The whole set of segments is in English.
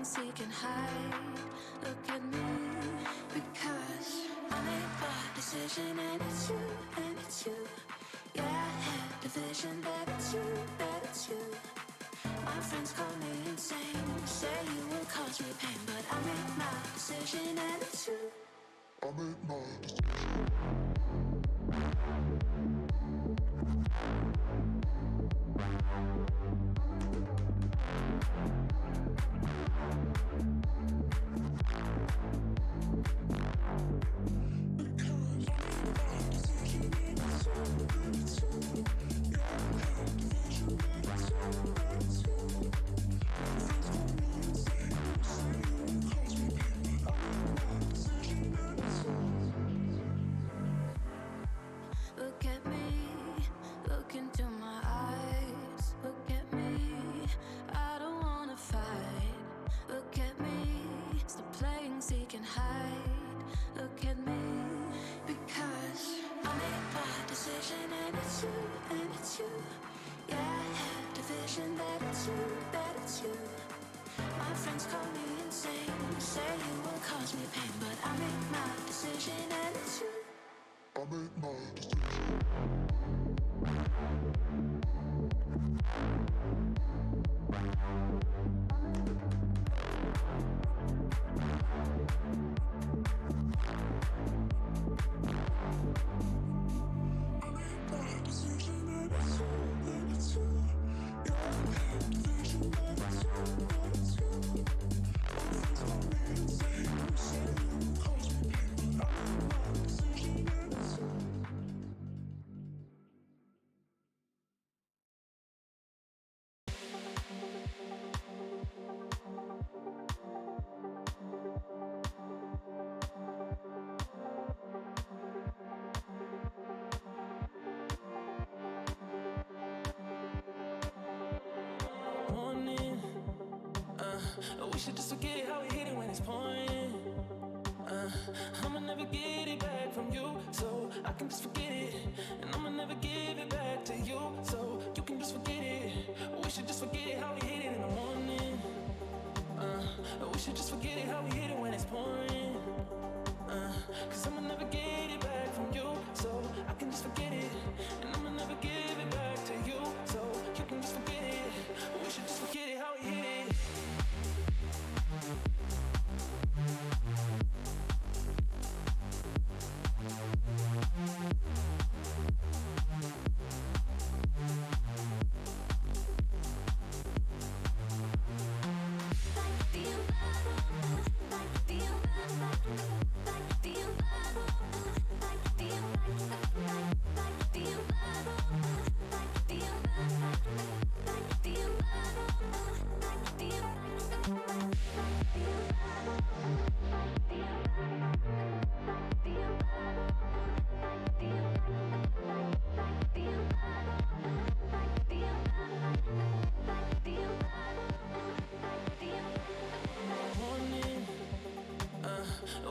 things he can hide. Look at me, because I made my decision and it's you, and it's you. Yeah, I had the vision that it's you, that it's you. My friends call me insane, say you will cause me pain, but I made my decision and it's you. I made my decision. We should just forget how we hit it when it's pouring. I'ma never get it back from you, so I can just forget it. And I'ma never give it back to you, so you can just forget it. We should just forget how we hit it in the morning. We should just forget it how we hit it when it's pouring. Cause I'ma never get it back from you, so I can just forget it. And I'ma never give it back to you, so you can just forget it. We should just forget it how we hit it.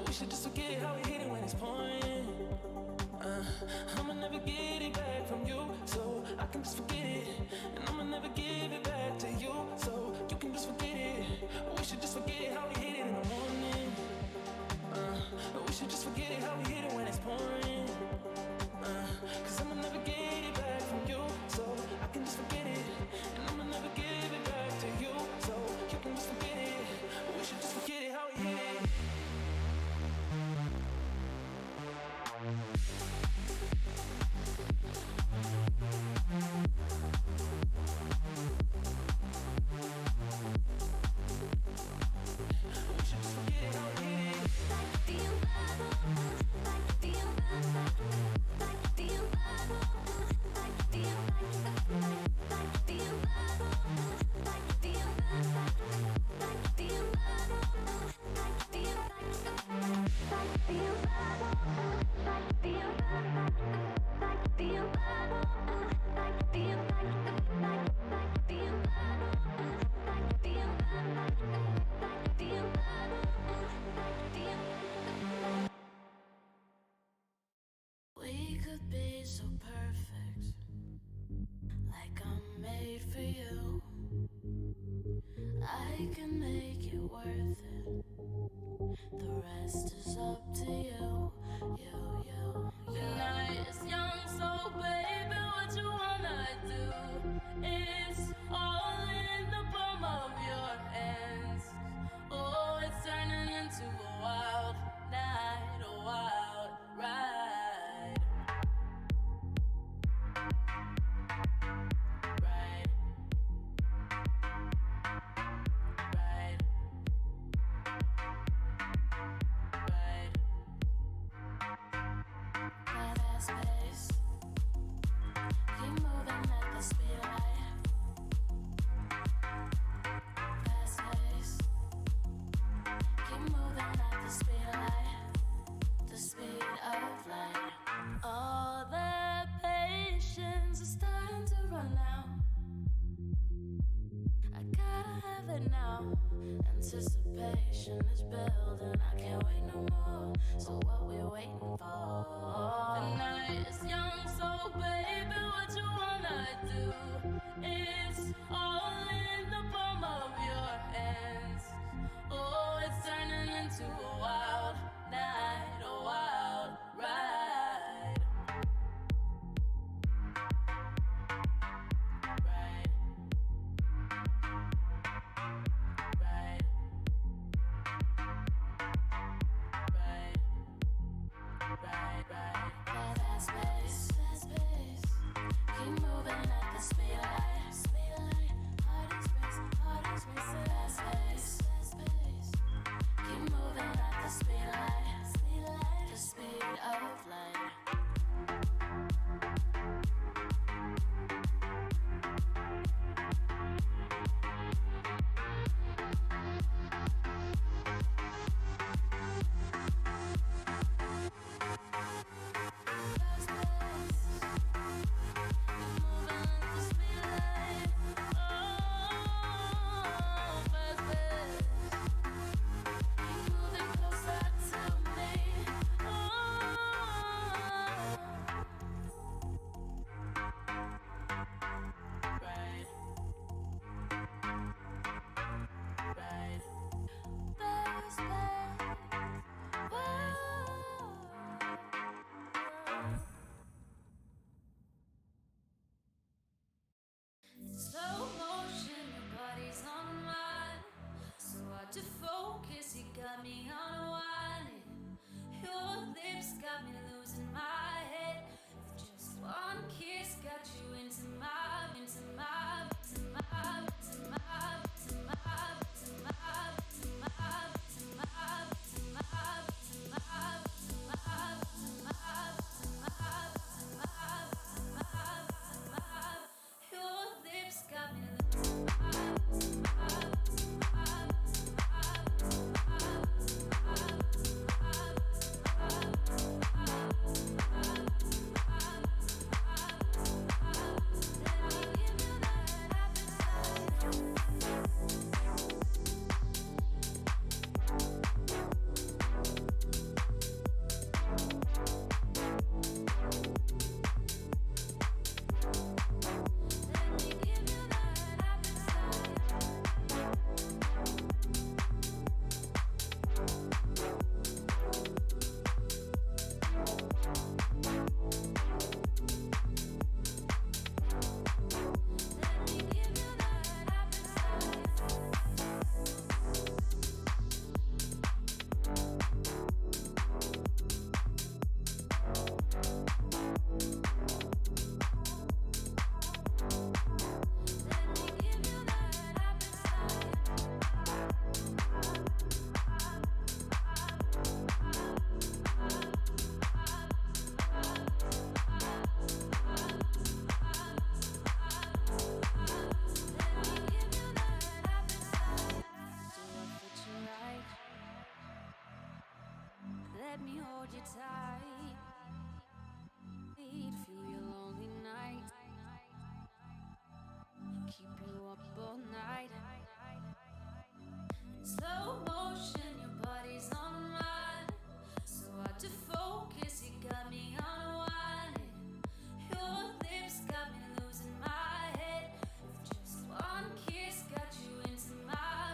We should just forget how we hit it when it's pouring. I'ma never get it back from you, so I can just forget it. And I'ma never give it back to you, so you can just forget it. We should just forget how we hit it in the morning. We should just forget it how we hit it when it's pouring. Cause I'ma never get it back from you, so I can just forget it. And I'ma never give it back to you, so you can just forget it. We should just forget it how we hit it. We could be so perfect, like I'm made for you. I can make you it worth it. The rest is up to you, you. The night is young, so baby, what you wanna do? It's all in the palm of your hands. Oh, it's turning into a wild night, a wild ride. Ride. Ride. Ride. Fast pace, keep moving at the speed of light. Fast pace, keep moving at the speed of light. The speed of light. All the patience is starting to run out. I gotta have it now. Anticipation is building. I can't wait no more. So what we waiting for? The night is young, so baby, what you wanna do? It's all in the palm of your hands. Oh, it's turning into a wild night, a wild ride. Ride. Ride. Ride. Ride. Fast pace, keep moving at the speed of light. Speed of light, heart is racing. Fast pace, keep moving at the speed of light. The speed of light. Fast pace, keep moving at the speed of light. Oh, fast pace, keep moving closer to me. Oh. Ride. Ride. Fast pace, whoa. Slow motion, your body's on mine. So hard to focus, you got me unwinding. Your lips got me losing my head. Just one kiss got you into my Your lips got me Let me hold you tight. Feel your lonely night. Keep you up all night. In slow motion, your body's on mine. So hard to focus, you got me unwinding. Your lips got me losing my head. Just one kiss got you into my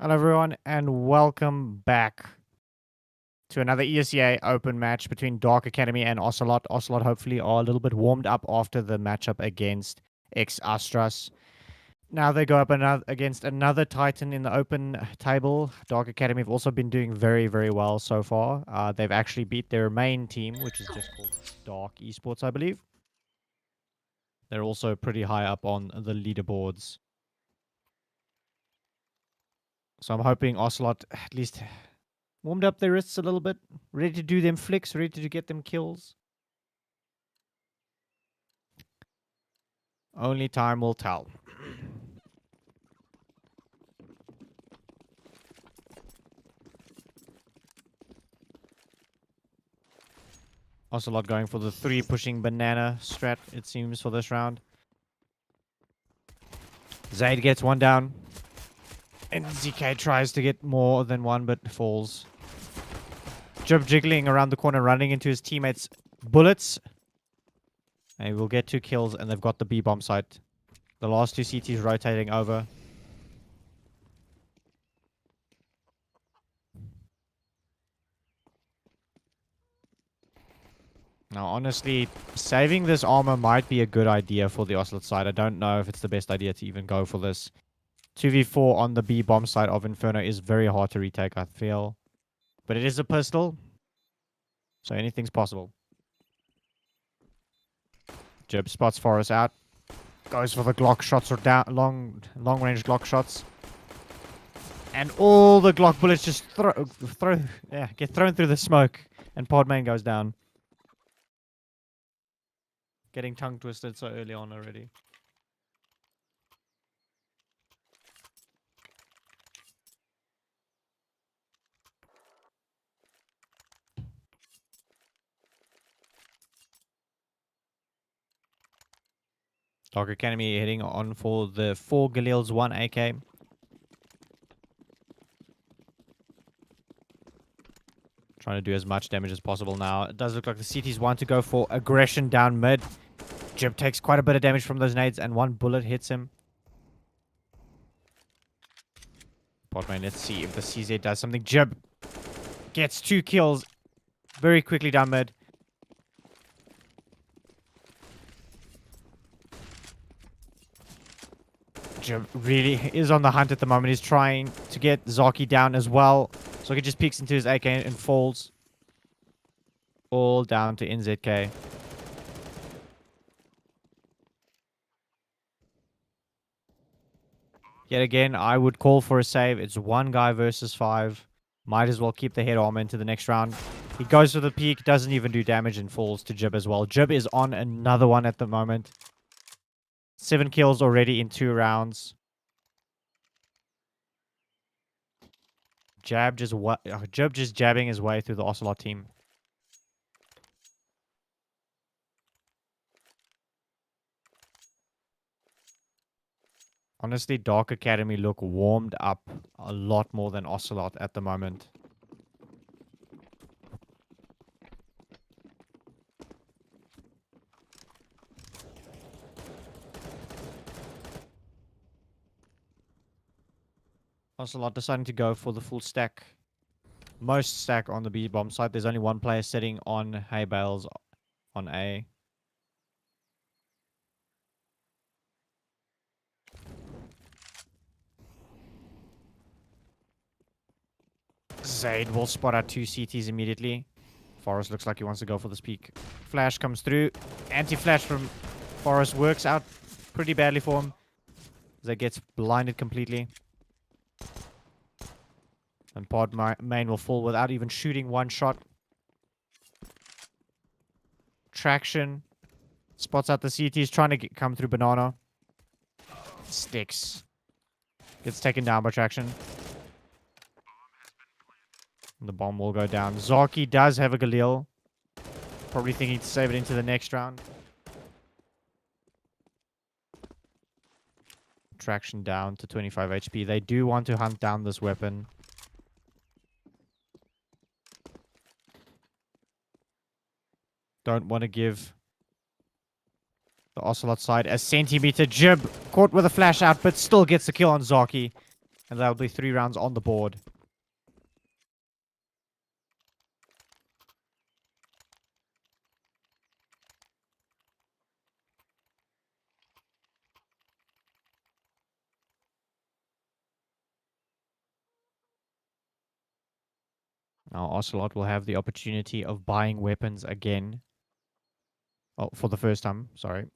Hello, everyone, and welcome back to another ESEA open match between Dark Academy and Ocelot. Ocelot hopefully are a little bit warmed up after the matchup against Astras. Now they go up against another Titan in the open table. Dark Academy have also been doing very, very well so far. They've actually beat their main team, which is just called Dark Esports, I believe. They're also pretty high up on the leaderboards. So I'm hoping Ocelot at least warmed up their wrists a little bit, ready to do them flicks, ready to get them kills. Only time will tell. Ocelot going for the 3 pushing banana strat, it seems, for this round. Zaid gets one down. And ZK tries to get more than one, but falls. Jib jiggling around the corner, running into his teammates' bullets. And he will get 2 kills, and they've got the B-bomb site. The last 2 CTs rotating over. Now, honestly, saving this armor might be a good idea for the Ocelot side. I don't know if it's the best idea to even go for this. 2v4 on the B-bomb side of Inferno is very hard to retake, I feel. But it is a pistol, so anything's possible. Jib spots Forest out. Goes for the Glock shots or down long-range Glock shots. And all the Glock bullets just get thrown through the smoke. And Podman goes down. Getting tongue twisted so early on already. Dark Academy heading on for the 4 Galil's 1 AK. Trying to do as much damage as possible now. It does look like the CTs want to go for aggression down mid. Jib takes quite a bit of damage from those nades, and one bullet hits him. Podman, let's see if the CZ does something. Jib gets 2 kills very quickly down mid. Jib really is on the hunt at the moment. He's trying to get Zaki down as well. So he just peeks into his AK and falls. All down to NZK. Yet again, I would call for a save. It's 1 guy versus 5. Might as well keep the head armor into the next round. He goes for the peak, doesn't even do damage, and falls to Jib as well. Jib is on another one at the moment. 7 kills already in 2 rounds. Jib just jabbing his way through the Ocelot team. Honestly, Dark Academy look warmed up a lot more than Ocelot at the moment. Ocelot deciding to go for the full stack. Most stack on the B-bomb side. There's only one player sitting on hay bales on A. Zaid will spot out 2 CTs immediately. Forest looks like he wants to go for this peak. Flash comes through. Anti-flash from Forest works out pretty badly for him. Zaid gets blinded completely. And Pod main will fall without even shooting 1 shot. Traction. Spots out the CTs trying to come through Banana. Sticks. Gets taken down by Traction. And the bomb will go down. Zaki does have a Galil. Probably thinking to save it into the next round. Traction down to 25 HP. They do want to hunt down this weapon. Don't want to give the Ocelot side a centimeter. Jib caught with a flash out, but still gets the kill on Zaki. And that'll be 3 rounds on the board. Now Ocelot will have the opportunity of buying weapons again. Oh, for the first time, sorry.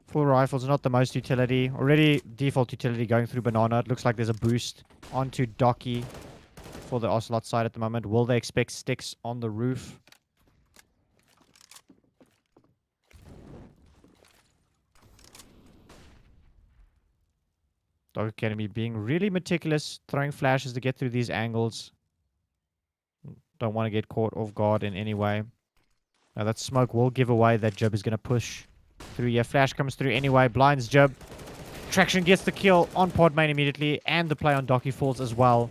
Full rifles, not the most utility. Already default utility going through Banana. It looks like there's a boost onto Docky for the Ocelot side at the moment. Will they expect sticks on the roof? Dog Academy being really meticulous, throwing flashes to get through these angles. Don't want to get caught off guard in any way. Now that smoke will give away that Jib is going to push through. Yeah, flash comes through anyway. Blinds Jib. Traction gets the kill on pod main immediately. And the play on Docky falls as well.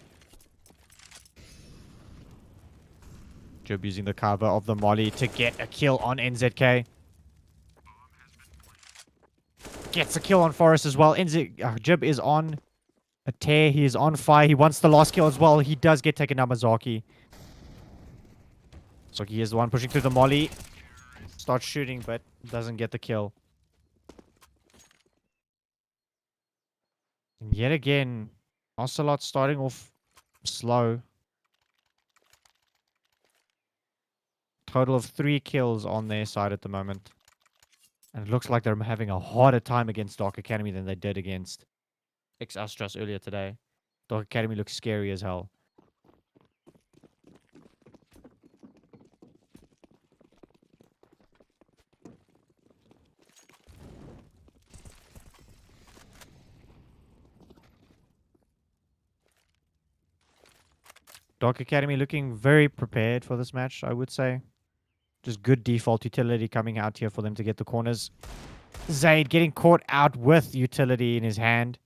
Jib using the cover of the molly to get a kill on NZK. Gets a kill on Forest as well. Jib is on a tear. He is on fire. He wants the last kill as well. He does get taken down by Zaki. Zaki is the one pushing through the molly. Starts shooting, but doesn't get the kill. And yet again, Ocelot starting off slow. Total of 3 kills on their side at the moment. And it looks like they're having a harder time against Dark Academy than they did against X-Astras earlier today. Dark Academy looks scary as hell. Dark Academy looking very prepared for this match, I would say. Just good default utility coming out here for them to get the corners. Zaid getting caught out with utility in his hand.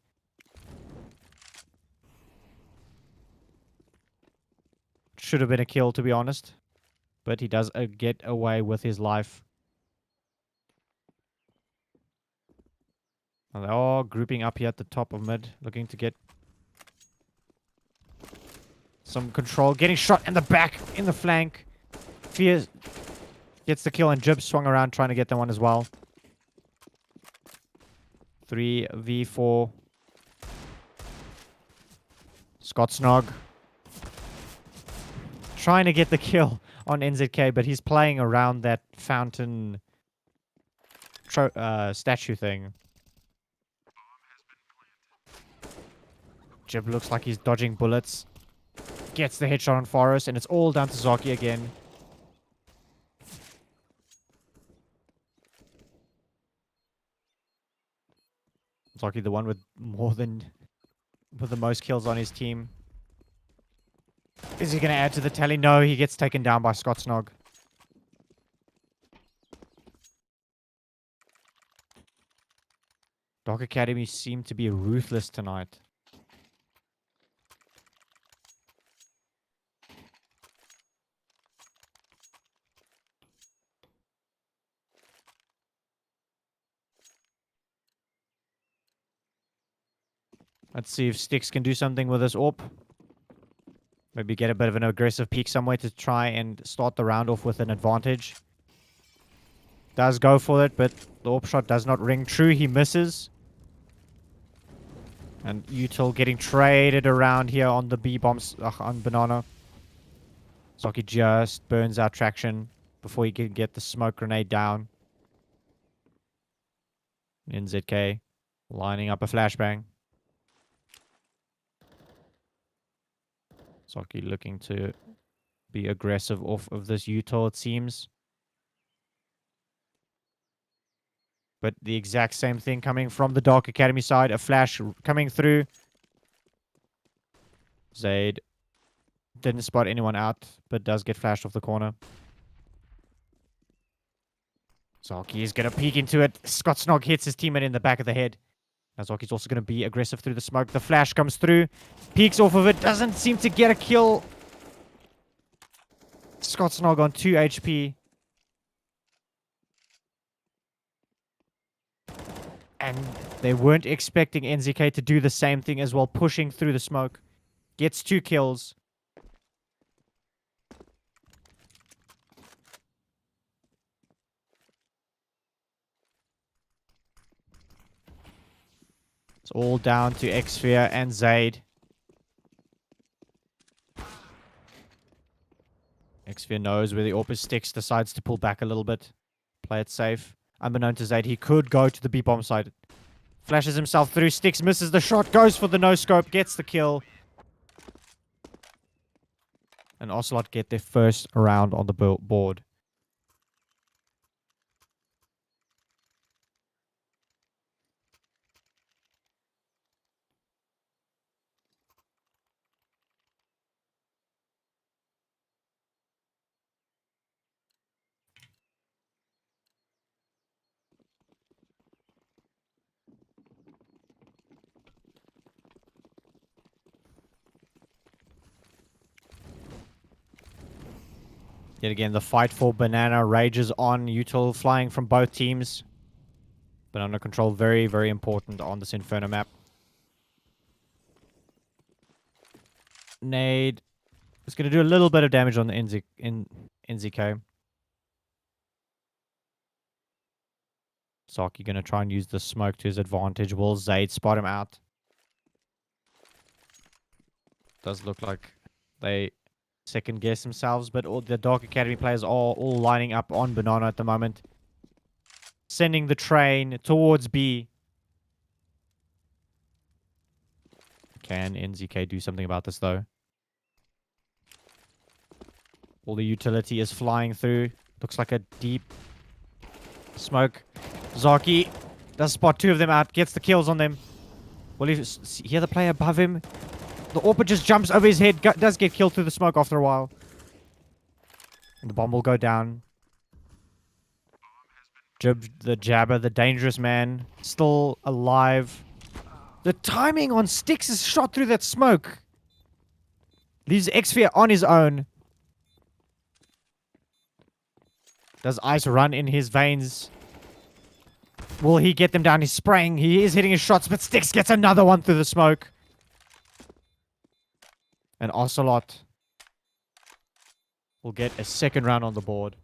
Should have been a kill, to be honest. But he does get away with his life. Well, they are grouping up here at the top of mid. Looking to get some control. Getting shot in the back, in the flank. Fear gets the kill and Jib swung around trying to get that one as well. 3v4. Scott Snog trying to get the kill on NZK, but he's playing around that fountain statue thing. Jib looks like he's dodging bullets. Gets the headshot on Forest, and it's all down to Zaki again. Zaki, the one with the most kills on his team. Is he going to add to the tally? No, he gets taken down by Scott Snog. Dark Academy seem to be ruthless tonight. Let's see if Sticks can do something with this AWP. Maybe get a bit of an aggressive peek somewhere to try and start the round off with an advantage. Does go for it, but the AWP shot does not ring true. He misses. And Util getting traded around here on the B-bombs on Banana. Zaki just burns out traction before he can get the smoke grenade down. NZK lining up a flashbang. Zaki looking to be aggressive off of this Util, it seems. But the exact same thing coming from the Dark Academy side. A flash coming through. Zaid didn't spot anyone out, but does get flashed off the corner. Zaki is going to peek into it. Scott Snog hits his teammate in the back of the head. Now Zaki's also going to be aggressive through the smoke. The flash comes through. Peeks off of it. Doesn't seem to get a kill. Scott Snog on 2 HP. And they weren't expecting NZK to do the same thing as well, pushing through the smoke. Gets 2 kills. It's all down to ESEA and Zaid. ESEA knows where the AWP sticks, decides to pull back a little bit. Play it safe. Unbeknown to Zaid, he could go to the B-bomb side. Flashes himself through, sticks, misses the shot, goes for the no-scope, gets the kill. And Ocelot get their first round on the board. Yet again, the fight for Banana rages on. Util flying from both teams. Banana control very, very important on this Inferno map. Nade is going to do a little bit of damage on the NZK. Saki going to try and use the smoke to his advantage. Will Zaid spot him out? Does look like they second guess themselves, but all the Dark Academy players are all lining up on Banana at the moment. Sending the train towards B. Can NZK do something about this though? All the utility is flying through. Looks like a deep smoke. Zaki does spot 2 of them out. Gets the kills on them. Will he hear the player above him? The AWP just jumps over his head. Does get killed through the smoke after a while. And the bomb will go down. Jib, the jabber, the dangerous man, still alive. The timing on Sticks is shot through that smoke. Leaves ESEA on his own. Does ice run in his veins? Will he get them down? He's spraying. He is hitting his shots, but Sticks gets another one through the smoke. And Ocelot will get a second round on the board.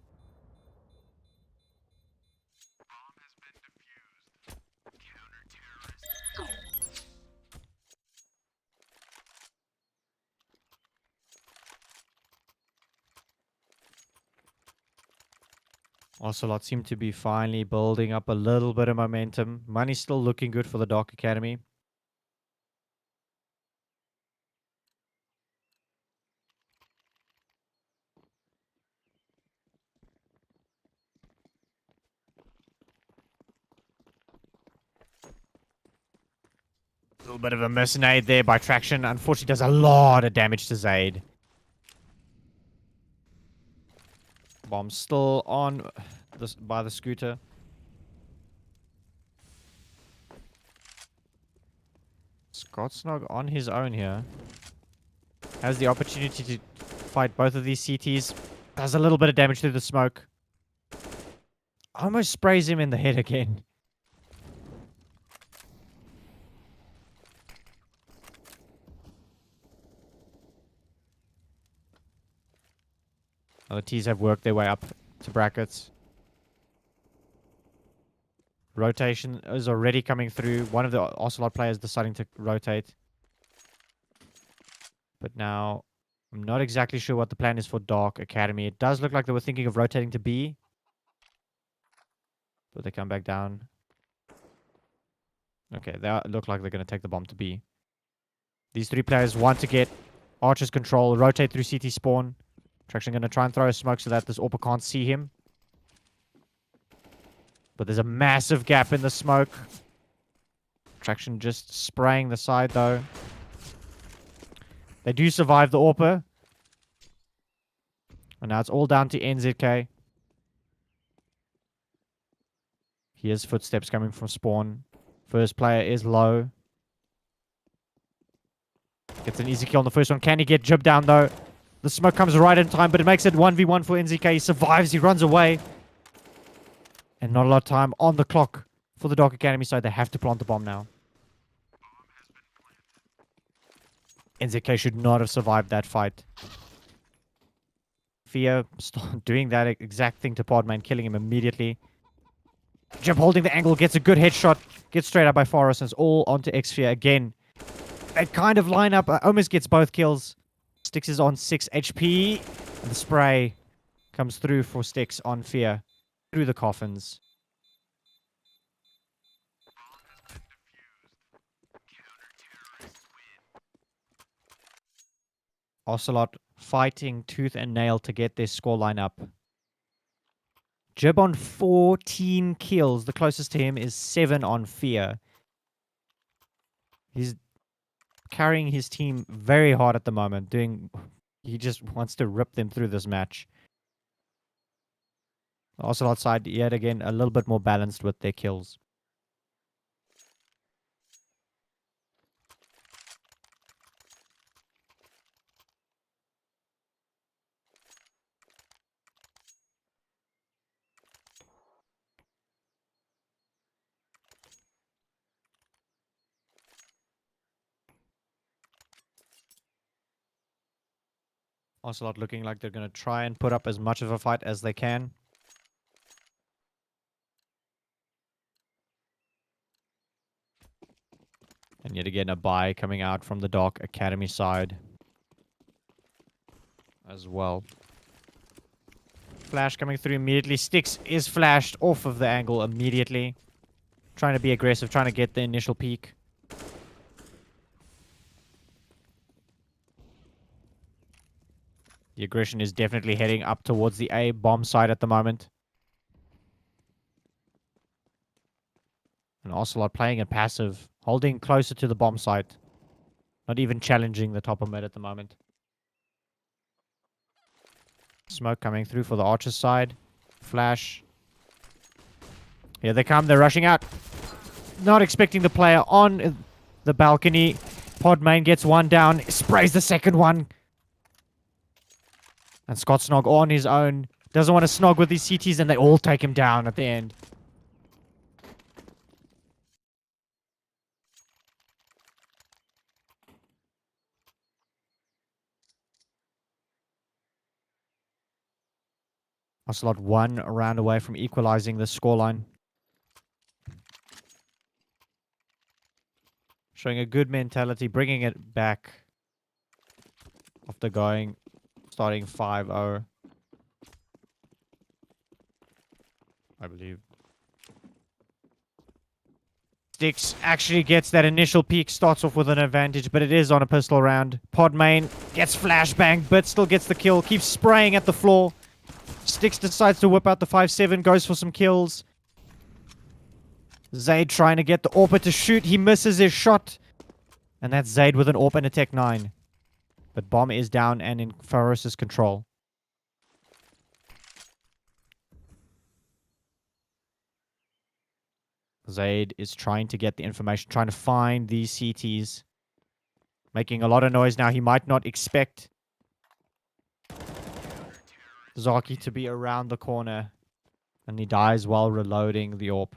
Ocelot seem to be finally building up a little bit of momentum. Money's still looking good for the Dark Academy. A little bit of a mercenary there by Traction. Unfortunately, does a lot of damage to Zaid. Bomb still on by the scooter. Scottsnog on his own here. Has the opportunity to fight both of these CTs. Does a little bit of damage through the smoke. Almost sprays him in the head again. The T's have worked their way up to brackets. Rotation is already coming through. One of the Ocelot players deciding to rotate. But now, I'm not exactly sure what the plan is for Dark Academy. It does look like they were thinking of rotating to B. But they come back down. Okay, they look like they're going to take the bomb to B. These 3 players want to get Archer's control, rotate through CT spawn. Traction going to try and throw a smoke so that this AWP can't see him. But there's a massive gap in the smoke. Traction just spraying the side though. They do survive the AWP. And now it's all down to NZK. Here's footsteps coming from spawn. First player is low. Gets an easy kill on the first one. Can he get Jib down though? The smoke comes right in time, but it makes it 1v1 for NZK. He survives. He runs away. And not a lot of time on the clock For the Dark Academy side, they have to plant the bomb now. NZK should not have survived that fight. Fia doing that exact thing to Podman, killing him immediately. Jump holding the angle, gets a good headshot, gets straight up by Forrest, and it's all onto Xfia again. That kind of lineup almost gets both kills. Styx is on 6 HP, and the spray comes through for Styx on Fear through the coffins. Ocelot fighting tooth and nail to get their scoreline up. Jib on 14 kills. The closest to him is 7 on Fear. He's carrying his team very hard at the moment. He just wants to rip them through this match. The Ocelot side, yet again, a little bit more balanced with their kills. Ocelot looking like they're going to try and put up as much of a fight as they can. And yet again, a buy coming out from the Dark Academy side as well. Flash coming through immediately. Styx is flashed off of the angle immediately. Trying to be aggressive, trying to get the initial peak. The aggression is definitely heading up towards the A bomb side at the moment. And Ocelot playing it passive, holding closer to the bomb site. Not even challenging the top of mid at the moment. Smoke coming through for the Archer side. Flash. Here they come, they're rushing out. Not expecting the player on the balcony. Podmain gets one down, sprays the second one. And Scott Snog on his own. Doesn't want to snog with these CTs, and they all take him down at the end. Ocelot 1 round away from equalizing the scoreline. Showing a good mentality, bringing it back after starting 5-0. I believe. Styx actually gets that initial peak, starts off with an advantage, but it is on a pistol round. Podmain gets flashbang, but still gets the kill, keeps spraying at the floor. Styx decides to whip out the 5-7, goes for some kills. Zaid trying to get the AWPer to shoot. He misses his shot. And that's Zaid with an AWP and a Tech 9. But bomb is down and in Faros' control. Zaid is trying to get the information, trying to find these CTs. Making a lot of noise now. He might not expect Zaki to be around the corner. And he dies while reloading the AWP.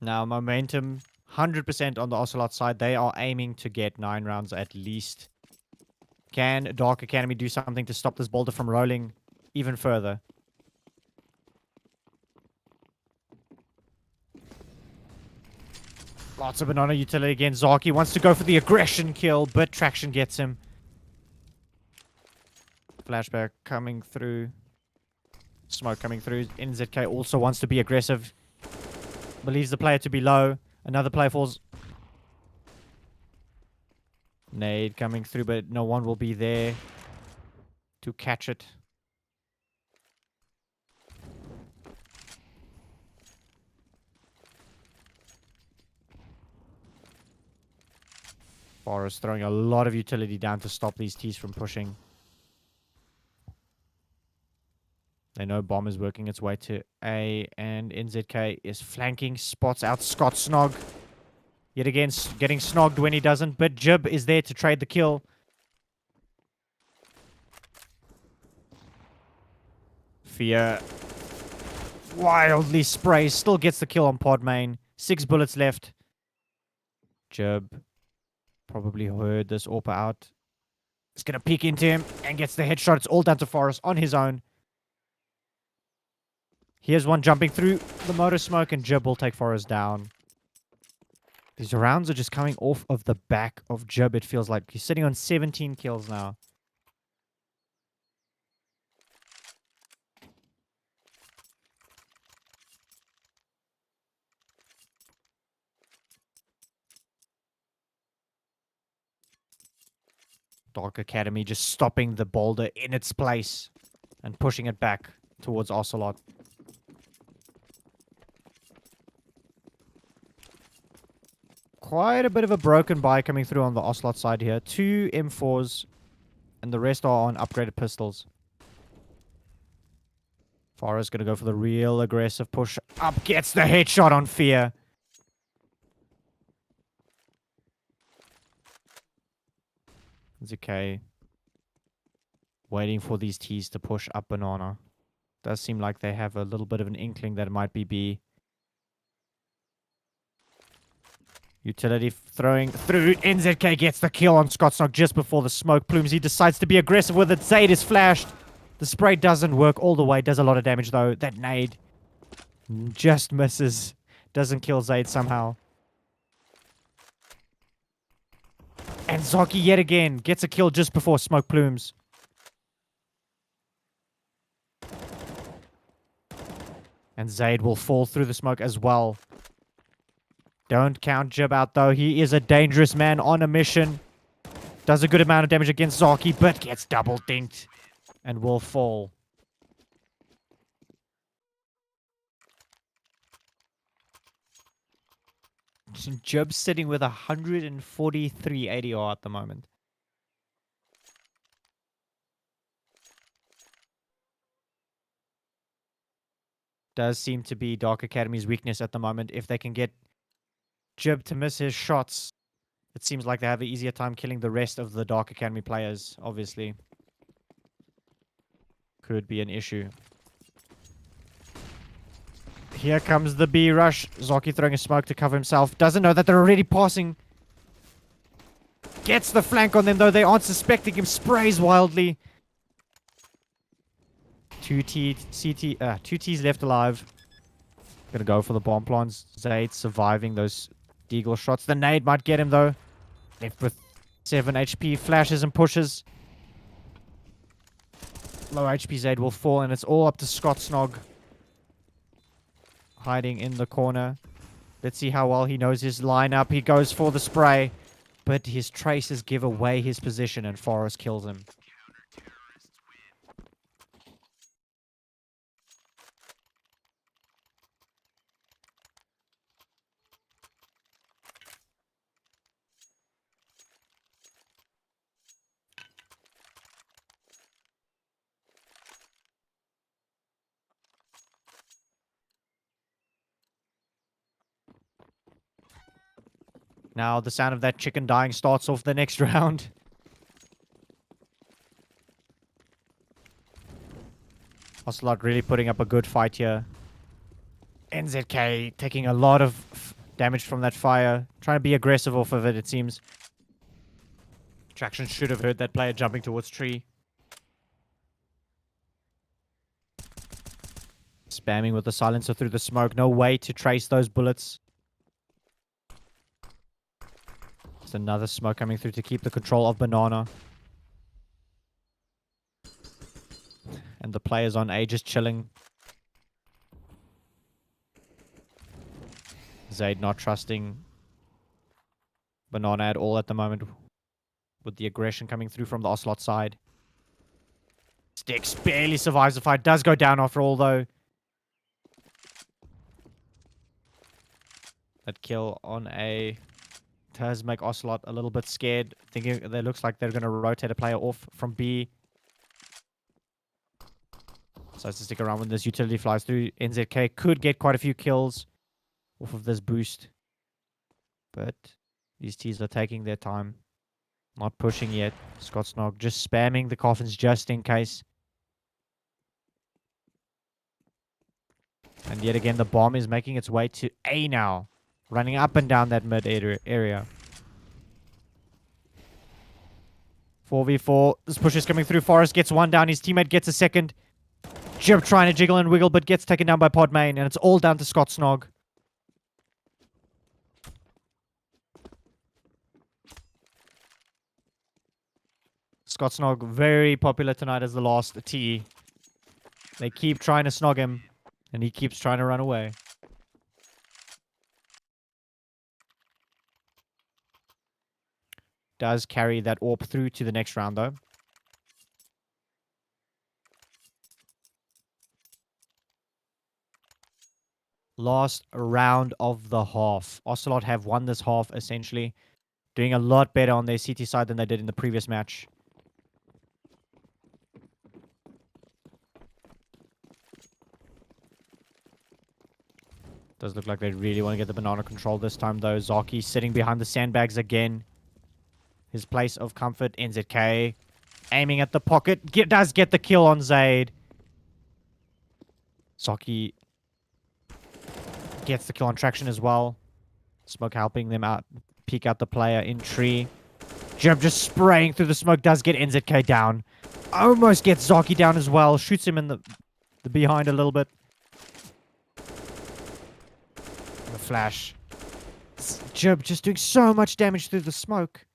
Now, momentum 100% on the Ocelot side. They are aiming to get 9 rounds at least. Can Dark Academy do something to stop this boulder from rolling even further? Lots of banana utility again. Zaki wants to go for the aggression kill, but Traction gets him. Flashback coming through. Smoke coming through. NZK also wants to be aggressive. Believes the player to be low. Another player falls. Nade coming through, but no one will be there to catch it. Forest throwing a lot of utility down to stop these T's from pushing. They know bomb is working its way to A, and NZK is flanking, spots out Scott Snog. Yet again, getting snogged when he doesn't. But Jib is there to trade the kill. Fear wildly sprays. Still gets the kill on pod main. 6 bullets left. Jib probably heard this AWP out. It's going to peek into him and gets the headshot. It's all down to Forrest on his own. Here's one jumping through the motor smoke, and Jib will take Forrest down. These rounds are just coming off of the back of Jib, it feels like. He's sitting on 17 kills now. Dark Academy just stopping the boulder in its place and pushing it back towards Ocelot. Quite a bit of a broken buy coming through on the Ocelot side here. 2 M4s, and the rest are on upgraded pistols. Farah's going to go for the real aggressive push up. Gets the headshot on Fear. ZK waiting for these T's to push up Banana. Does seem like they have a little bit of an inkling that it might be B. Utility throwing through. NZK gets the kill on Scottsnock just before the smoke plumes. He decides to be aggressive with it. Zaid is flashed. The spray doesn't work all the way. Does a lot of damage though. That nade just misses. Doesn't kill Zaid somehow. And Zoki yet again gets a kill just before smoke plumes. And Zaid will fall through the smoke as well. Don't count Jib out though. He is a dangerous man on a mission. Does a good amount of damage against Zoki, but gets double dinked and will fall. Jib's sitting with 143 ADR at the moment. Does seem to be Dark Academy's weakness at the moment. If they can get Jib to miss his shots, it seems like they have an easier time killing the rest of the Dark Academy players, obviously. Could be an issue. Here comes the B rush. Zoki throwing a smoke to cover himself. Doesn't know that they're already passing. Gets the flank on them though. They aren't suspecting him. Sprays wildly. 2 T's left alive. Gonna go for the bomb plants. Zaid surviving those deagle shots. The nade might get him though. Left with 7 HP. Flashes and pushes. Low HP Zaid will fall, and it's all up to Scottsnog. Hiding in the corner. Let's see how well he knows his lineup. He goes for the spray, but his traces give away his position, and Forrest kills him. Now the sound of that chicken dying starts off the next round. Ocelot really putting up a good fight here. NZK taking a lot of damage from that fire. Trying to be aggressive off of it, it seems. Traction should have heard that player jumping towards tree. Spamming with the silencer through the smoke. No way to trace those bullets. There's another smoke coming through to keep the control of Banana. And the players on A just chilling. Zaid not trusting Banana at all at the moment. With the aggression coming through from the Ocelot side. Sticks barely survives the fight. Does go down after all though. That kill on A does make Ocelot a little bit scared. Thinking that looks like they're going to rotate a player off from B. So to stick around when this utility flies through. NZK could get quite a few kills off of this boost. But these teams are taking their time. Not pushing yet. Scott Snog just spamming the coffins just in case. And yet again, the bomb is making its way to A now. Running up and down that mid area. 4v4. This push is coming through. Forrest gets one down. His teammate gets a second. Jib trying to jiggle and wiggle, but gets taken down by Podmain. And it's all down to Scott Snog. Scott Snog, very popular tonight as the last T. They keep trying to snog him. And he keeps trying to run away. Does carry that AWP through to the next round, though. Last round of the half. Ocelot have won this half, essentially. Doing a lot better on their CT side than they did in the previous match. Does look like they really want to get the banana control this time, though. Zaki sitting behind the sandbags again. His place of comfort, NZK. Aiming at the pocket. Does get the kill on Zaid. Zaki gets the kill on Traction as well. Smoke helping them out. Peek out the player in tree. Jump just spraying through the smoke. Does get NZK down. Almost gets Zaki down as well. Shoots him in the behind a little bit. The flash. Jib just doing so much damage through the smoke.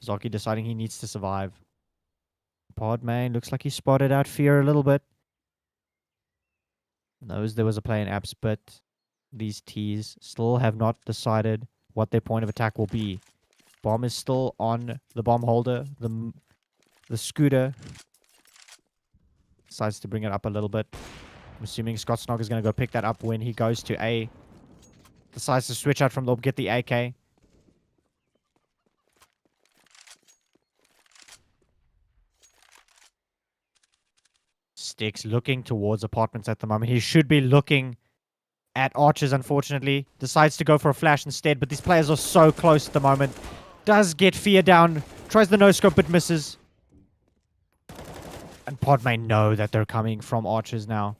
Zaki deciding he needs to survive. Podman looks like he spotted out Fear a little bit. Knows there was a play in apps, but these T's still have not decided what their point of attack will be. Bomb is still on the bomb holder. The scooter decides to bring it up a little bit. I'm assuming Scott Snog is going to go pick that up when he goes to A. Decides to switch out from the get the AK. Sticks looking towards apartments at the moment. He should be looking at archers, unfortunately. Decides to go for a flash instead, but these players are so close at the moment. Does get Fear down. Tries the no-scope, but misses. And Pod may know that they're coming from archers now.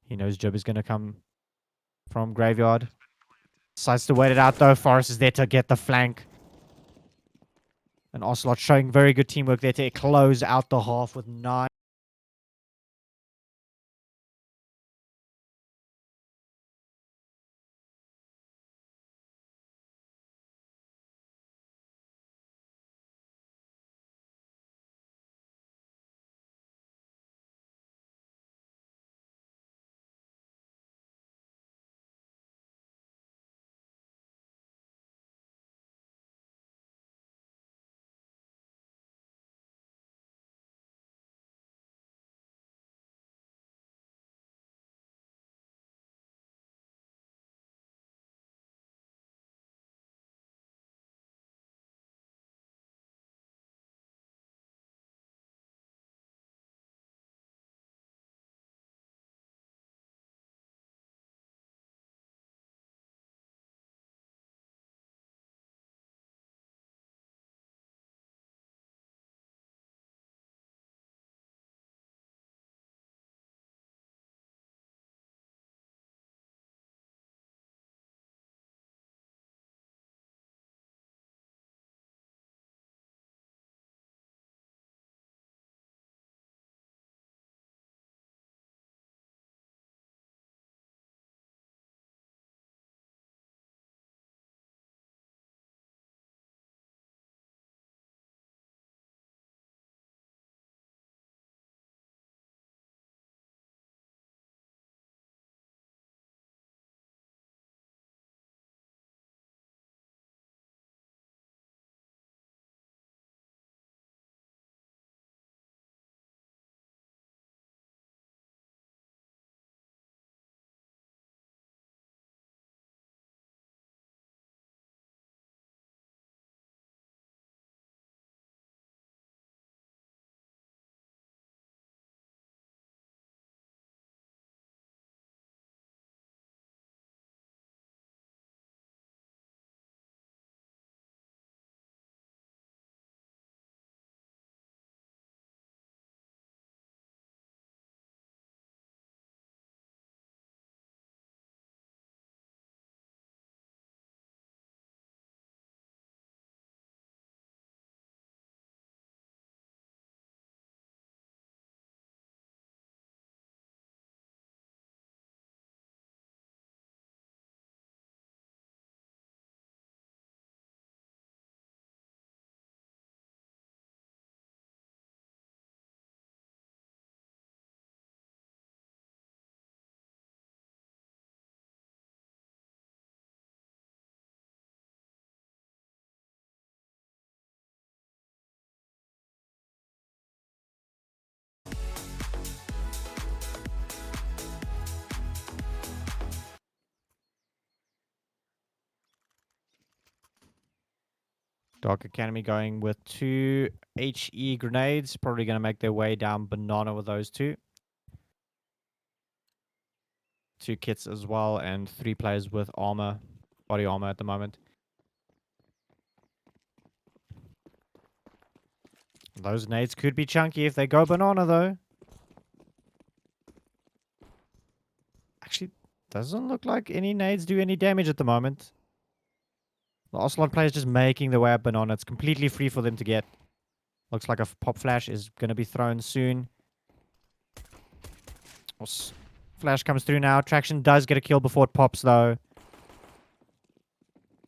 He knows Jib is going to come from Graveyard. Decides to wait it out, though. Forrest is there to get the flank. And Ocelot showing very good teamwork there to close out the half with 9. Dark Academy going with 2 HE grenades. Probably going to make their way down Banana with those two. 2 kits as well, and 3 players with armor, body armor at the moment. Those nades could be chunky if they go Banana, though. Actually, doesn't look like any nades do any damage at the moment. The Ocelot player is just making their way up Banana. It's completely free for them to get. Looks like a pop flash is going to be thrown soon. Flash comes through now. Traction does get a kill before it pops, though.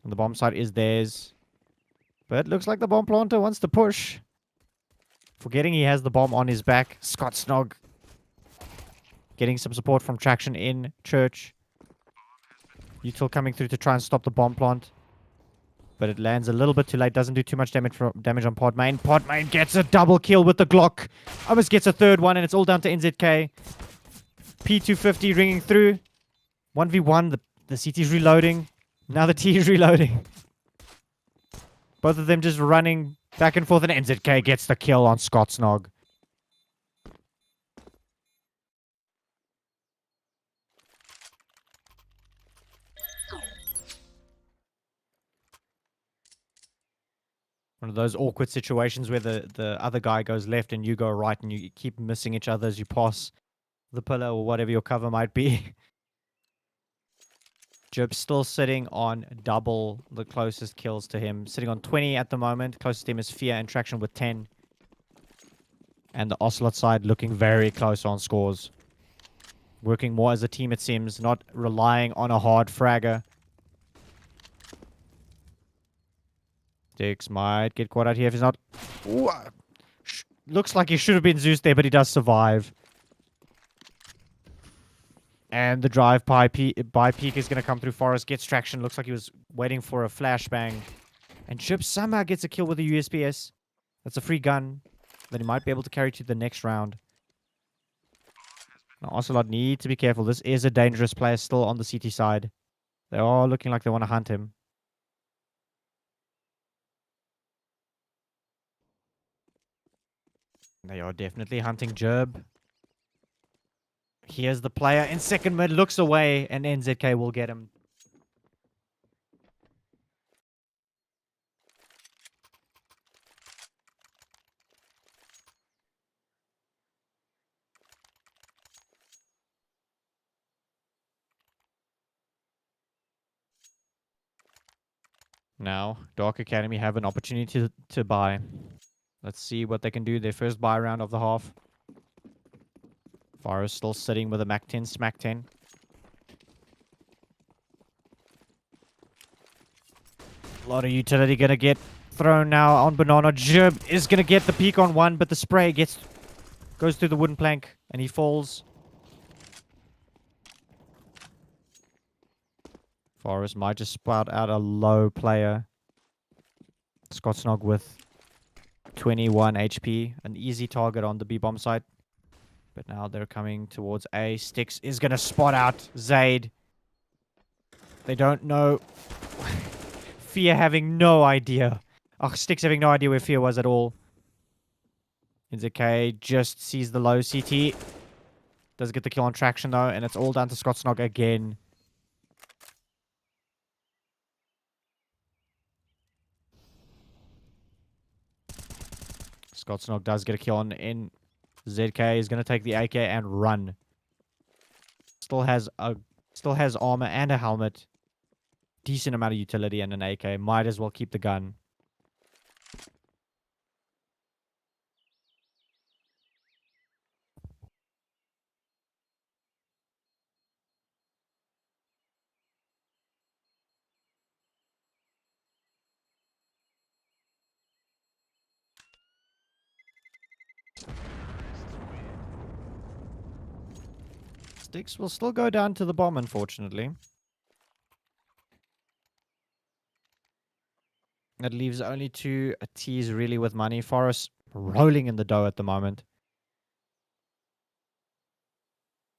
And the bomb site is theirs. But it looks like the bomb planter wants to push. Forgetting he has the bomb on his back. Scott Snog getting some support from Traction in Church. Util coming through to try and stop the bomb plant. But it lands a little bit too late. Doesn't do too much damage on Pod Main. Pod Main gets a double kill with the Glock. Almost gets a third one, and it's all down to NZK. P250 ringing through. 1v1. The CT's reloading. Now the T is reloading. Both of them just running back and forth, and NZK gets the kill on Scott Snog. One of those awkward situations where the other guy goes left and you go right, and you keep missing each other as you pass the pillar or whatever your cover might be. Jib's still sitting on double the closest kills to him. Sitting on 20 at the moment. Closest to him is Fear and Traction with 10. And the Ocelot side looking very close on scores. Working more as a team, it seems. Not relying on a hard fragger. Dix might get caught out here if he's not... Ooh, looks like he should have been Zeus there, but he does survive. And the drive by Peak is going to come through Forest. Gets Traction. Looks like he was waiting for a flashbang. And Chip somehow gets a kill with the USPS. That's a free gun that he might be able to carry to the next round. Now, Ocelot need to be careful. This is a dangerous player still on the CT side. They are looking like they want to hunt him. They are definitely hunting Jib. Here's the player in second mid, looks away, and NZK will get him. Now, Dark Academy have an opportunity to buy. Let's see what they can do. Their first buy round of the half. Forest still sitting with a Mac 10, Smack 10. A lot of utility going to get thrown now on Banana. Jib is going to get the peek on one, but the spray goes through the wooden plank, and he falls. Forest might just spout out a low player. Scott Snog with 21 HP. An easy target on the B-bomb site. But now they're coming towards A. Styx is going to spot out Zaid. They don't know. Fear having no idea. Oh, Styx having no idea where Fear was at all. NZK just sees the low CT. Does get the kill on Traction though. And it's all down to Scott Snog again. Scott Snog does get a kill on in. ZK is going to take the AK and run. Still has armor and a helmet. Decent amount of utility and an AK. Might as well keep the gun. Styx will still go down to the bomb, unfortunately. That leaves only 2 T's really with money. Forest rolling in the dough at the moment.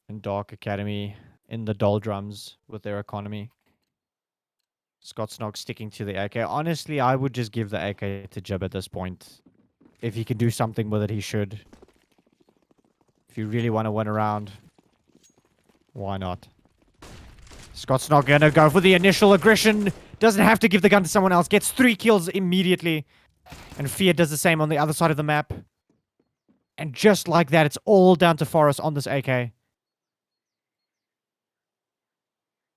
And Dark Academy in the doldrums with their economy. Scott Snog sticking to the AK. Honestly, I would just give the AK to Jib at this point. If he can do something with it, he should. If you really want to win around, why not? Scott's not going to go for the initial aggression. Doesn't have to give the gun to someone else. Gets 3 kills immediately. And Fear does the same on the other side of the map. And just like that, it's all down to Forrest on this AK.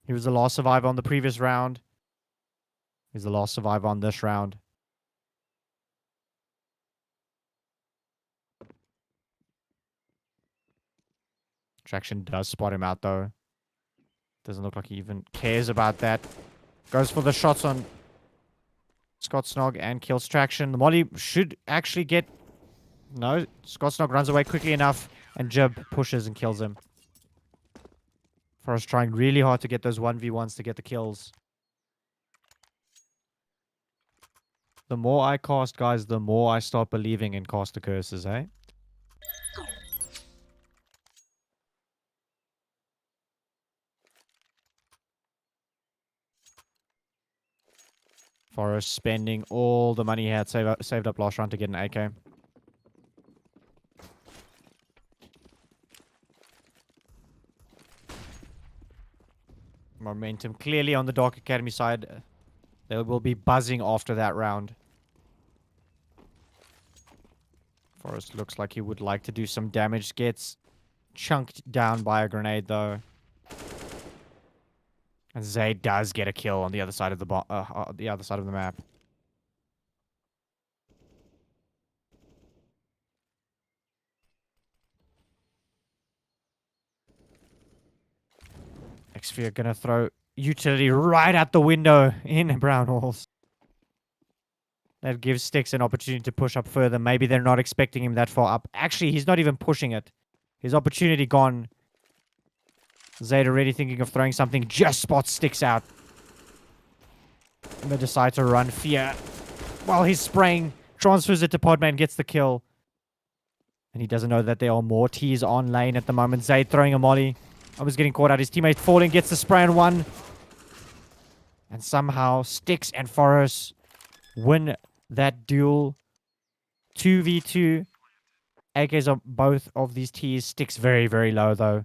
He was the last survivor on the previous round. He's the last survivor on this round. Traction does spot him out, though. Doesn't look like he even cares about that. Goes for the shots on Scott Snog and kills Traction. The molly should actually get... No, Scott Snog runs away quickly enough, and Jib pushes and kills him. Forrest trying really hard to get those 1v1s to get the kills. The more I cast, guys, the more I start believing in caster curses, eh? Forrest spending all the money he had saved up last round to get an AK. Momentum clearly on the Dark Academy side. They will be buzzing after that round. Forrest looks like he would like to do some damage. Gets chunked down by a grenade, though. And Zay does get a kill on the other side of the map. Xphere gonna throw utility right out the window in Brown Halls. That gives Sticks an opportunity to push up further. Maybe they're not expecting him that far up. Actually, he's not even pushing it. His opportunity gone. Zayd already thinking of throwing something. Just spots Sticks out. And they decide to run Fear. While he's spraying, transfers it to Podman, gets the kill. And he doesn't know that there are more T's on lane at the moment. Zayd throwing a molly. I was getting caught out. His teammate falling, gets the spray on one. And somehow Sticks and Forrest win that duel. 2v2. AKs on both of these T's. Sticks very, very low, though.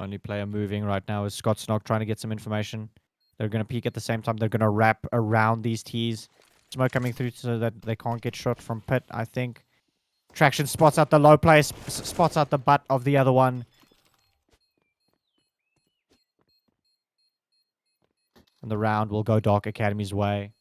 Only player moving right now is Scott Snog trying to get some information. They're going to peek at the same time. They're going to wrap around these T's. Smoke coming through so that they can't get shot from pit, I think. Traction spots out the low place. Spots out the butt of the other one. And the round will go Dark Academy's way.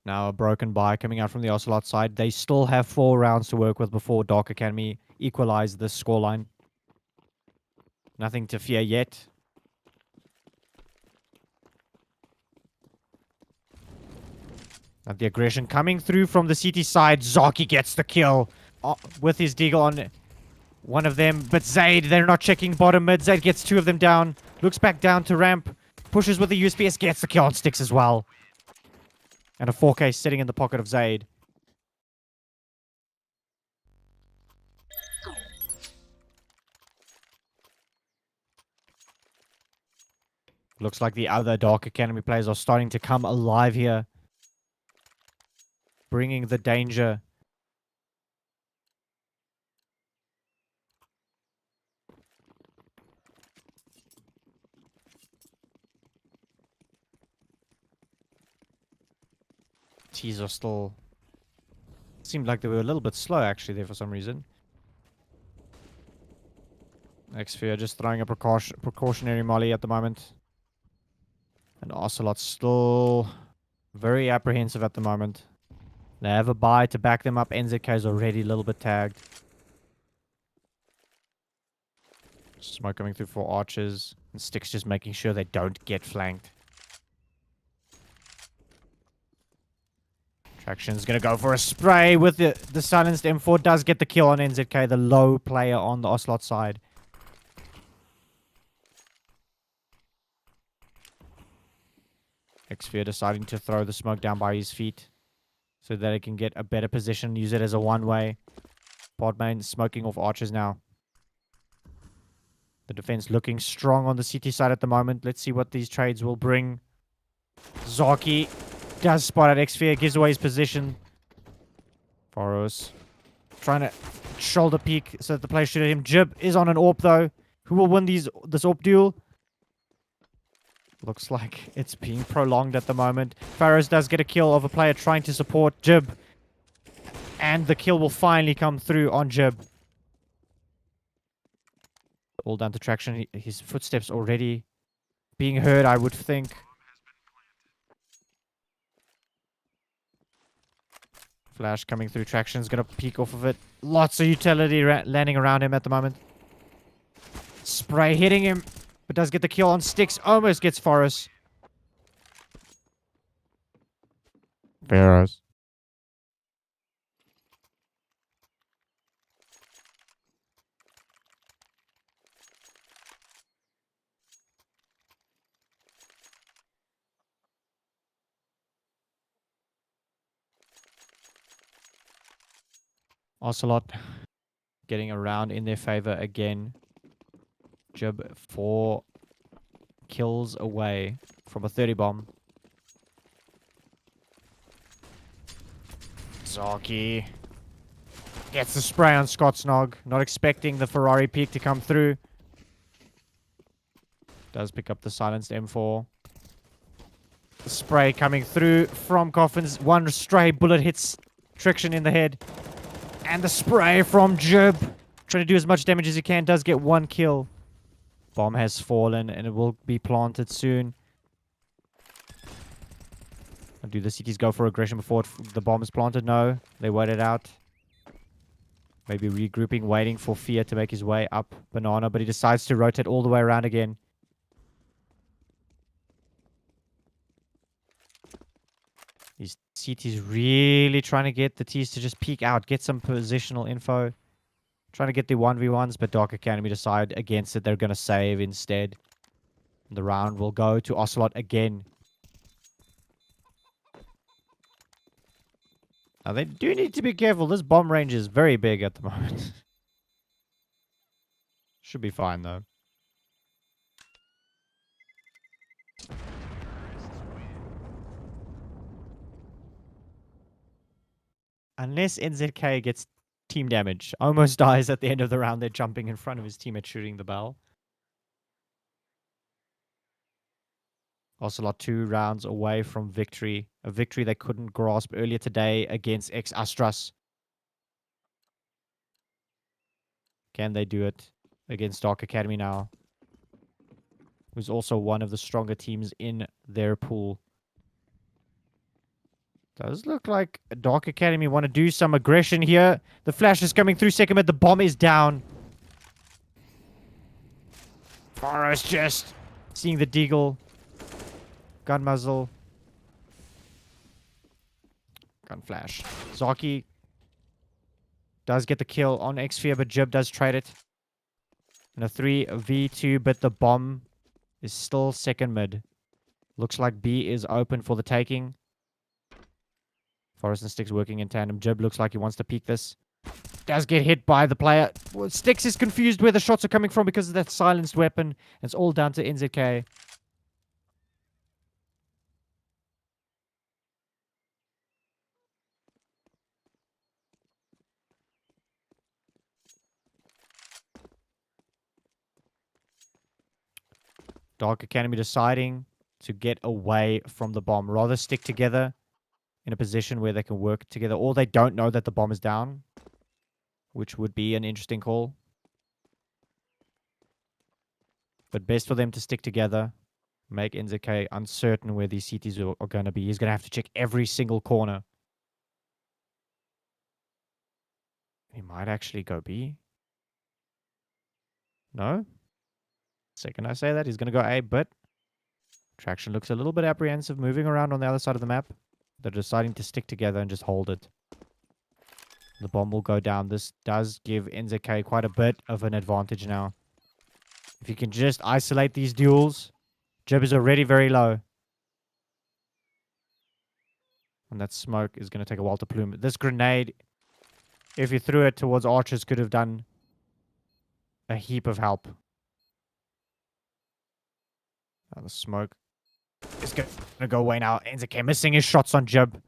Now a broken buy coming out from the Ocelot side. They still have 4 rounds to work with before Dark Academy equalize this scoreline. Nothing to fear yet. And the aggression coming through from the CT side. Zaki gets the kill with his deagle on one of them. But Zayd, they're not checking bottom mid. Zayd gets 2 of them down. Looks back down to ramp. Pushes with the USPS. Gets the kill on Sticks as well. And a 4K sitting in the pocket of Zayd. Looks like the other Dark Academy players are starting to come alive here. Bringing the danger. T's are still... Seemed like they were a little bit slow actually there for some reason. Xphere just throwing a precautionary molly at the moment. And Ocelot's still very apprehensive at the moment. They have a buy to back them up. NZK is already a little bit tagged. Smoke coming through for archers. And Sticks just making sure they don't get flanked. Traction's going to go for a spray with the silenced M4. Does get the kill on NZK, the low player on the Ocelot side. Xfear deciding to throw the smoke down by his feet so that it can get a better position, use it as a one-way. Podman smoking off archers now. The defense looking strong on the CT side at the moment. Let's see what these trades will bring. Zaki does spot at Xfear, gives away his position. Foros trying to shoulder peek so that the player shoot at him. Jib is on an AWP though. Who will win this AWP duel? Looks like it's being prolonged at the moment. Faros does get a kill of a player trying to support Jib. And the kill will finally come through on Jib. All down to Traction. His footsteps already being heard, I would think. Flash coming through. Traction's going to peek off of it. Lots of utility landing around him at the moment. Spray hitting him, but does get the kill on Sticks. Almost gets Forest. Pharaohs. Ocelot getting around in their favor again. Jib 4 kills away from a 30 bomb. Zaki gets the spray on Scotsnog. Not expecting the Ferrari peak to come through. Does pick up the silenced M4. The spray coming through from Coffins. One stray bullet hits Traction in the head. And the spray from Jib. Trying to do as much damage as he can. Does get one kill. Bomb has fallen and it will be planted soon. Do the CTs go for aggression before the bomb is planted? No. They wait it out. Maybe regrouping, waiting for Fear to make his way up Banana. But he decides to rotate all the way around again. These CTs really trying to get the T's to just peek out. Get some positional info. Trying to get the 1v1s, but Dark Academy decide against it. They're going to save instead. The round will go to Ocelot again. Now, they do need to be careful. This bomb range is very big at the moment. Should be fine, though. Unless NZK gets team damage. Almost dies at the end of the round. They're jumping in front of his teammate shooting the bell. Ocelot 2 rounds away from victory. A victory they couldn't grasp earlier today against ex-Astras. Can they do it against Dark Academy now? Who's also one of the stronger teams in their pool. Does look like Dark Academy want to do some aggression here. The flash is coming through second mid. The bomb is down. Forest just seeing the deagle. Gun muzzle. Gun flash. Zaki does get the kill on Xfear, but Jib does trade it. And a 3v2, but the bomb is still second mid. Looks like B is open for the taking. Forest and Sticks working in tandem. Jib looks like he wants to peek this. Does get hit by the player. Sticks is confused where the shots are coming from because of that silenced weapon. It's all down to NZK. Dark Academy deciding to get away from the bomb. Rather stick together in a position where they can work together. Or they don't know that the bomb is down. Which would be an interesting call. But best for them to stick together. Make NZK uncertain where these CTs are going to be. He's going to have to check every single corner. He might actually go B. No? Second I say that, he's going to go A, but Traction looks a little bit apprehensive, moving around on the other side of the map. They're deciding to stick together and just hold it. The bomb will go down. This does give NZK quite a bit of an advantage now. If you can just isolate these duels. Jib is already very low. And that smoke is going to take a while to plume. This grenade, if you threw it towards archers, could have done a heap of help. Now the smoke is going to go away now. NZK missing his shots on Jib.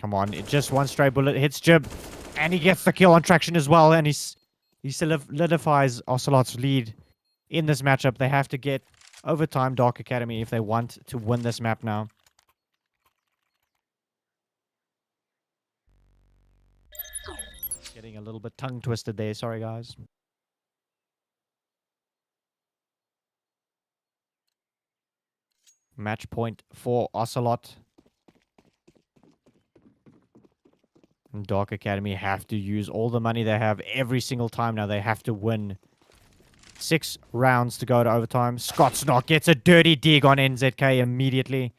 Come on, just one stray bullet hits Jib. And he gets the kill on traction as well. And he solidifies Ocelot's lead in this matchup. They have to get overtime Dark Academy if they want to win this map now. Getting a little bit tongue twisted there. Sorry, guys. Match point for Ocelot. And Dark Academy have to use all the money they have every single time now. They have to win 6 rounds to go to overtime. Scotsnock gets a dirty dig on NZK immediately.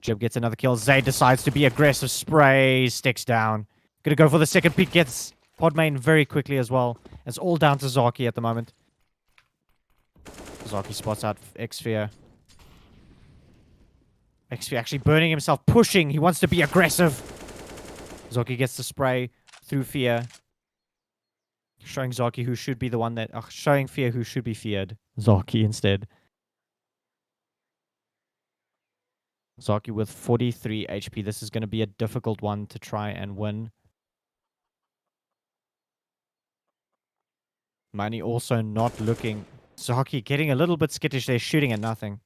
Jib gets another kill. Zayd decides to be aggressive. Spray. Sticks down. Gonna go for the second peek. Gets Podmain very quickly as well. It's all down to Zaki at the moment. Zaki spots out Xfear. Xfear actually burning himself. Pushing. He wants to be aggressive. Zaki gets the spray through Fear. Showing Zaki who should be the one that... showing Fear who should be feared. Zaki instead. Zaki with 43 HP. This is going to be a difficult one to try and win. Money also not looking... Zaki getting a little bit skittish there, shooting at nothing.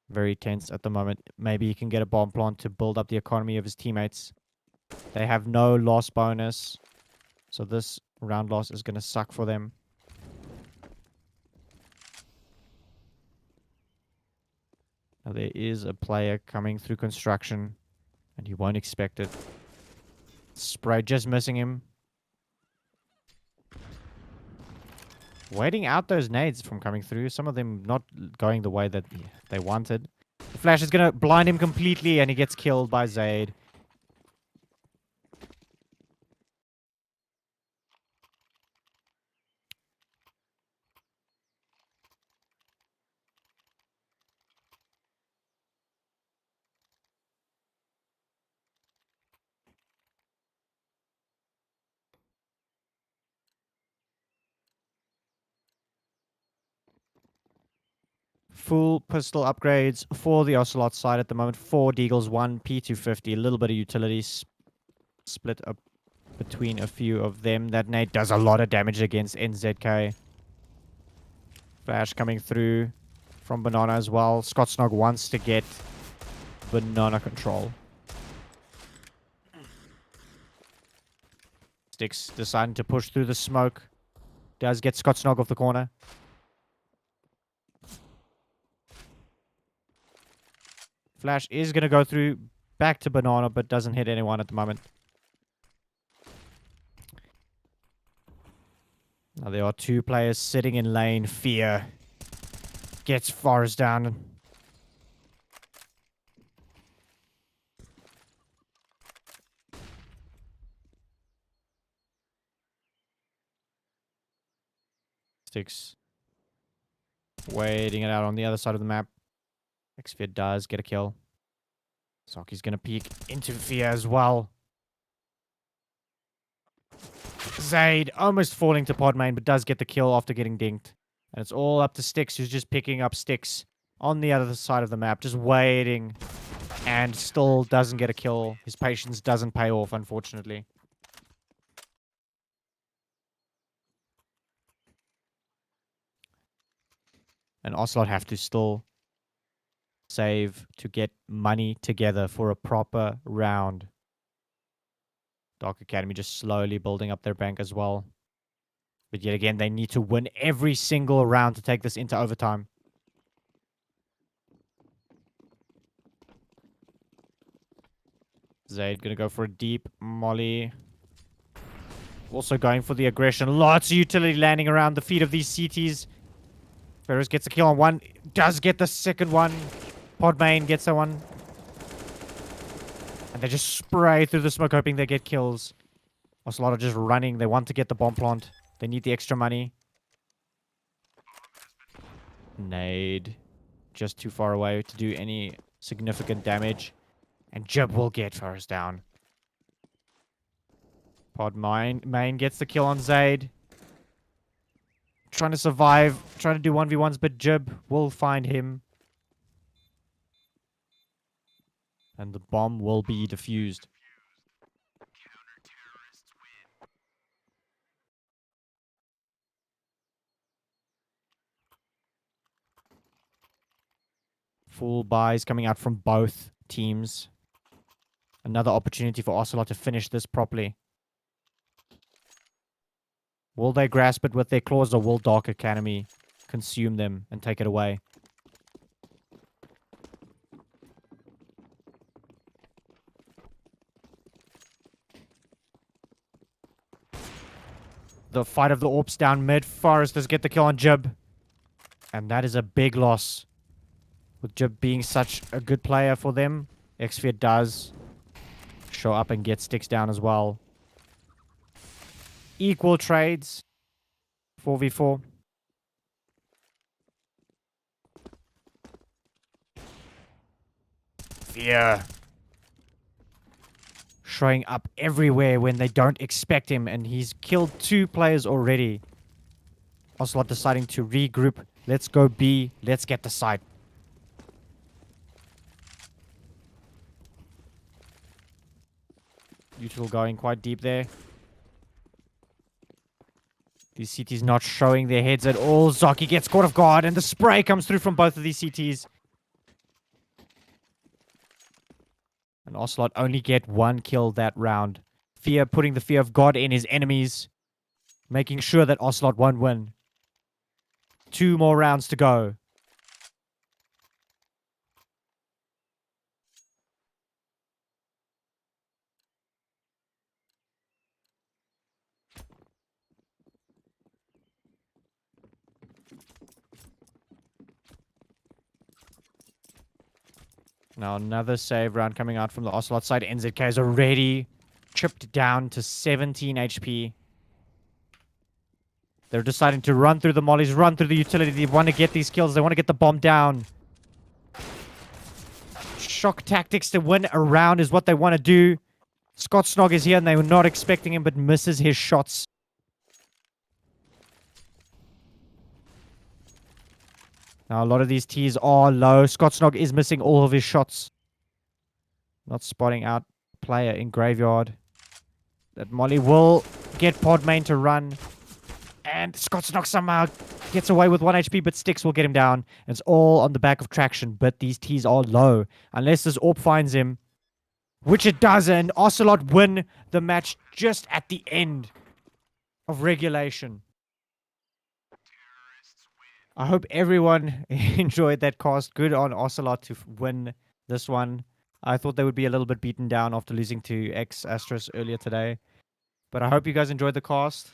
Very tense at the moment. Maybe he can get a bomb plant to build up the economy of his teammates. They have no loss bonus. So this round loss is going to suck for them. Now there is a player coming through construction. And you won't expect it. Spray just missing him. Waiting out those nades from coming through. Some of them not going the way that they wanted. The flash is going to blind him completely and he gets killed by Zayd. Full pistol upgrades for the Ocelot side at the moment. 4 Deagles, 1 P250, a little bit of utility split up between a few of them. That nade does a lot of damage against NZK. Flash coming through from Banana as well. Scotsnog wants to get Banana control. Sticks deciding to push through the smoke. Does get Scotsnog off the corner. Flash is going to go through back to Banana, but doesn't hit anyone at the moment. Now there are 2 players sitting in lane. Fear gets Forest down. Sticks waiting it out on the other side of the map. Xfear does get a kill. Zaki's going to peek into Fear as well. Zayd almost falling to Podmain, but does get the kill after getting dinked. And it's all up to Sticks, who's just picking up Sticks on the other side of the map. Just waiting. And still doesn't get a kill. His patience doesn't pay off, unfortunately. And Ocelot have to still save to get money together for a proper round. Dark Academy just slowly building up their bank as well. But yet again, they need to win every single round to take this into overtime. Zayd gonna go for a deep molly. Also going for the aggression. Lots of utility landing around the feet of these CTs. Ferris gets a kill on one. Does get the second one. Podmain gets that one. And they just spray through the smoke hoping they get kills. Ocelot are just running. They want to get the bomb plant. They need the extra money. Nade. Just too far away to do any significant damage. And Jib will get Ferris down. Main gets the kill on Zaid. Trying to survive. Trying to do 1v1s, but Jib will find him. And the bomb will be defused. Full buys coming out from both teams. Another opportunity for Ocelot to finish this properly. Will they grasp it with their claws, or will Dark Academy consume them and take it away? The fight of the Orps down mid. Foresters get the kill on Jib. And that is a big loss. With Jib being such a good player for them, Xphere does show up and get sticks down as well. Equal trades. 4v4. Fear. Showing up everywhere when they don't expect him, and he's killed 2 players already. Ocelot deciding to regroup. Let's go B. Let's get the site. Util going quite deep there. These CTs not showing their heads at all. Zaki gets caught off guard, and the spray comes through from both of these CTs. And Ocelot only get 1 kill that round. Fear putting the fear of God in his enemies. Making sure that Ocelot won't win. 2 more rounds to go. Now another save round coming out from the Ocelot side. NZK is already chipped down to 17 HP. They're deciding to run through the mollies, run through the utility. They want to get these kills. They want to get the bomb down. Shock tactics to win a round is what they want to do. Scott Snog is here and they were not expecting him, but misses his shots. Now a lot of these T's are low. Scott Snog is missing all of his shots. Not spotting out player in Graveyard. That Molly will get Podmain to run. And Scott Snog somehow gets away with 1 HP, but Sticks will get him down. And it's all on the back of traction, but these T's are low. Unless this AWP finds him. Which it does, and Ocelot win the match just at the end of regulation. I hope everyone enjoyed that cast. Good on Ocelot to win this one. I thought they would be a little bit beaten down after losing to X-Astros earlier today. But I hope you guys enjoyed the cast.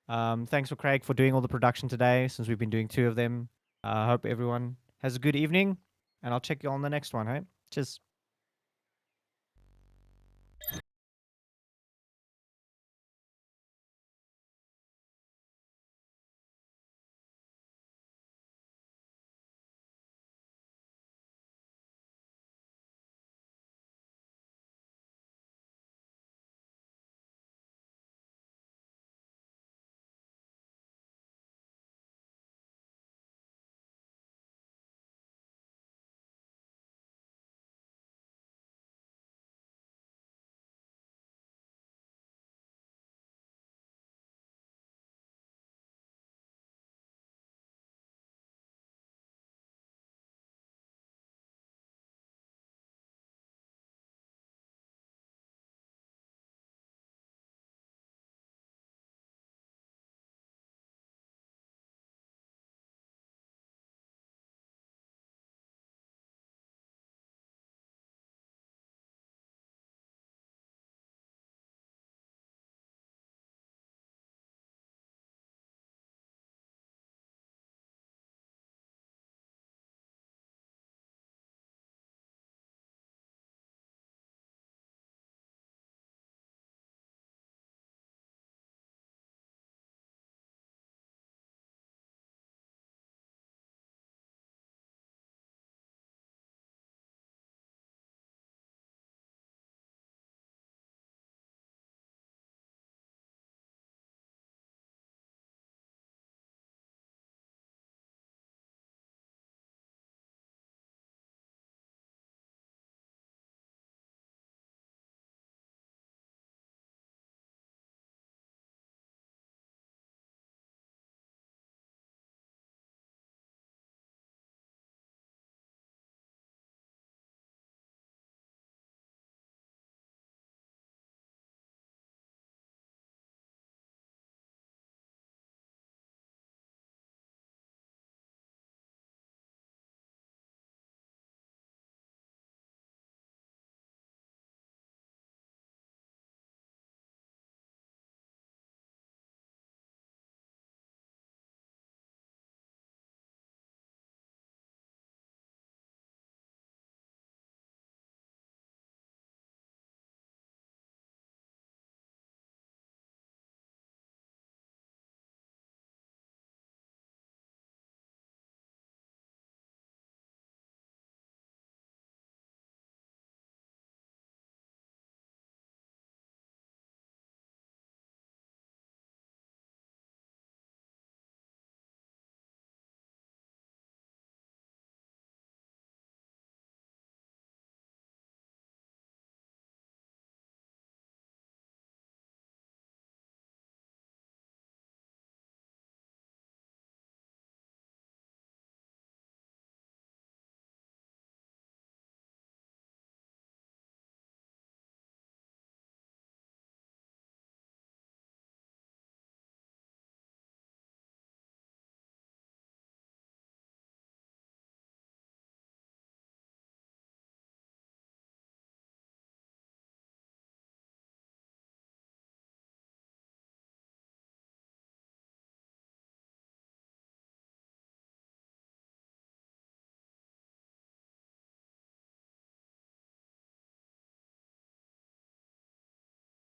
Thanks for Craig for doing all the production today, since we've been doing 2 of them. I hope everyone has a good evening, and I'll check you on the next one, hey? Cheers.